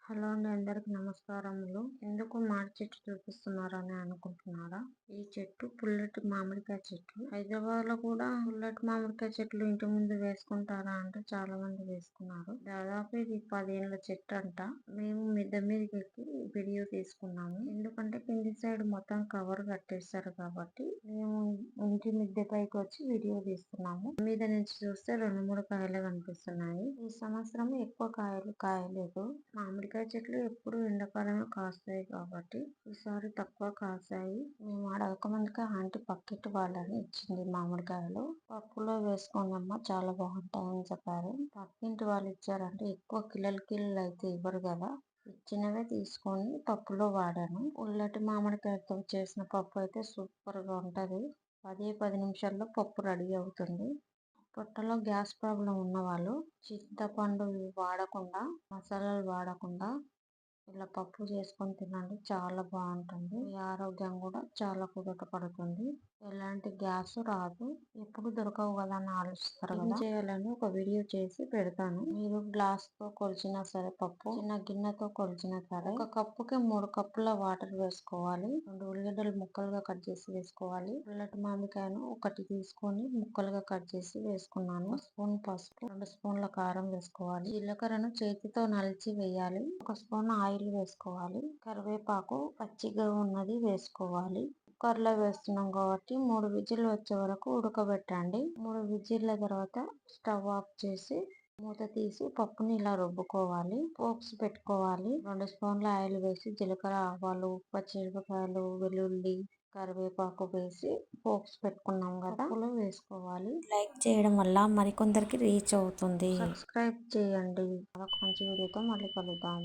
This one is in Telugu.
హలో అండి, అందరికి నమస్కారములు. ఎందుకు మామిడి చెట్టు చూపిస్తున్నారని అనుకుంటున్నారా? ఈ చెట్టు పుల్లటి మామిడికాయ చెట్టు. హైదరాబాద్ లో కూడా పుల్లటి మామిడికాయ చెట్లు ఇంటి ముందు వేసుకుంటారా అంటే చాలా మంది వేసుకున్నారు. దాదాపు ఇది 10 ఏళ్ల చెట్టు అంట. మేము మిద్దె మీదకి ఎక్కి వీడియో తీసుకున్నాము. ఎందుకంటే కింది సైడ్ మొత్తం కవర్ కట్టేస్తారు కాబట్టి మేము ఇంటి మిద్దె పైకి వచ్చి వీడియో తీస్తున్నాము. మీద నుంచి చూస్తే 2-3 కాయలు కనిపిస్తున్నాయి. ఈ సంవత్సరం ఎక్కువ కాయలు కాయలేదు. మామిడికాయ చెట్లు ఎప్పుడు ఎండాకాలమే కాస్తాయి కాబట్టి ఈసారి తక్కువ కాసాయి. మేము అడగక ముందుకే ఆంటీ పక్కింటి వాళ్ళని ఇచ్చింది మామిడికాయలు. పప్పులో వేసుకోండమ్మా, చాలా బాగుంటాయని చెప్పారు. పక్కింటి వాళ్ళు ఇచ్చారంటే ఎక్కువ కిలోలు అయితే ఇవ్వరు కదా. ఇచ్చినవే తీసుకొని పప్పులో వాడాను. ఉల్లటి మామిడికాయతో చేసిన పప్పు అయితే సూపర్ గా ఉంటది. 10 నిమిషాల్లో పప్పు రెడీ అవుతుంది. పొట్టలో గ్యాస్ ప్రాబ్లం ఉన్న వాళ్ళు చింతపండు వాడకుండా, మసాలాలు వాడకుండా ఇలా పప్పు చేసుకొని తినండి, చాలా బాగుంటుంది. మీ ఆరోగ్యం కూడా చాలా కుదుట పడుతుంది. ఎలాంటి గ్యాస్ రాదు. ఎప్పుడు దొరకవు కదా అని ఆలోచిస్తారు కదా. చేయాలని ఒక వీడియో చేసి పెడతాను. మీరు గ్లాస్ తో కొలిచినా సరే, పప్పు చిన్న గిన్నెతో కొలిచినా సరే, ఒక కప్పుకి 3 కప్పుల వాటర్ వేసుకోవాలి. 2 ఉల్లిగడ్డలు ముక్కలుగా కట్ చేసి వేసుకోవాలి. పుల్లటి మామిడికాయను ఒకటి తీసుకొని ముక్కలుగా కట్ చేసి వేసుకున్నాను. 1 స్పూన్ పసుపు, 2 స్పూన్ల కారం వేసుకోవాలి. జీలకర్రను చేతితో నలిచి వేయాలి. 1 స్పూన్ ఆయిల్ వేసుకోవాలి. కరివేపాకు పచ్చిగా ఉన్నది వేసుకోవాలి. కుక్కర్ లో వేస్తున్నాం కాబట్టి 3 విజిల్ వచ్చే వరకు ఉడకబెట్టండి. 3 విజిల్ల తర్వాత స్టవ్ ఆఫ్ చేసి మూత తీసి పప్పుని ఇలా రుబ్బుకోవాలి. పోప్స్ పెట్టుకోవాలి. 2 స్పూన్ల ఆయిల్ వేసి జీలకర్ర, ఆవాలు, పచ్చిమిరపకాయలు, వెల్లుల్లి, కరివేపాకు వేసి పోప్స్ పెట్టుకున్నాం కదా, పప్పులో వేసుకోవాలి. లైక్ చేయడం వల్ల మరికొందరికి రీచ్ అవుతుంది. సబ్స్క్రైబ్ చేయండి. మరొక మంచి వీడియోతో మళ్ళీ కలుద్దాం.